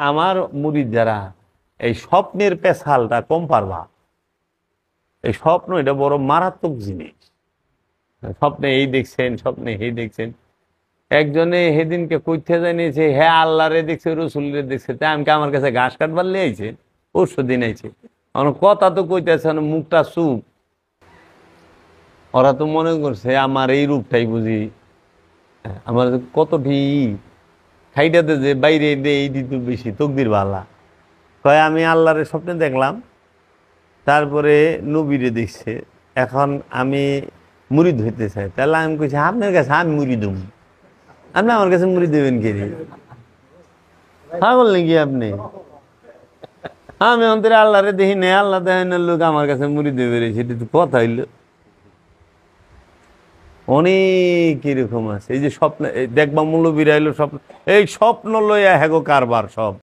আমার মুরিদ যারা এই স্বপ্নের পেছালটা কম পারবা। এই স্বপ্ন এটা বড় মারাত্মক জিনিস। স্বপ্নে এই দেখছেন, স্বপ্নে এই দেখছেন। একজনে সেদিনকে কইতে জানিয়েছে হ্যাঁ আল্লাহ রে দেখছে, রসুল রে দেখছে, তাই আমাকে আমার কাছে ঘাস কাটবার লিয়ে আইছে, পরশু দিন আইছে। আমার কথা তো কইতেছে মুখটা চুপ। ওরা তো মনে করছে আমার এই রূপটাই বুঝি আমার কতটি খাইটাতে যে বাইরে এই দিত বেশি তকদির বালা। কয় আমি আল্লাহরে স্বপ্নে দেখলাম, তারপরে নবীরে দেখছে, এখন আমি মুরিদ হইতে চাই। তাহলে আমি কইছি আপনার কাছে আমি মুড়ি দেব, আপনি আমার কাছে মুড়ি দেবেন কে? হ্যাঁ বললেন কি আপনি? আমি অন্তরে আল্লাহরে দেখি নেই, আল্লাহ দেখেন লোক আমার কাছে মুড়ি দেবে রে, সেটা তো কথা হইল। অনেক এরকম আছে। এই যে স্বপ্ন দেখবা মূল্য বিরাইলো স্বপ্ন, এই স্বপ্ন লইয়া হ্যাগো কারবার সব।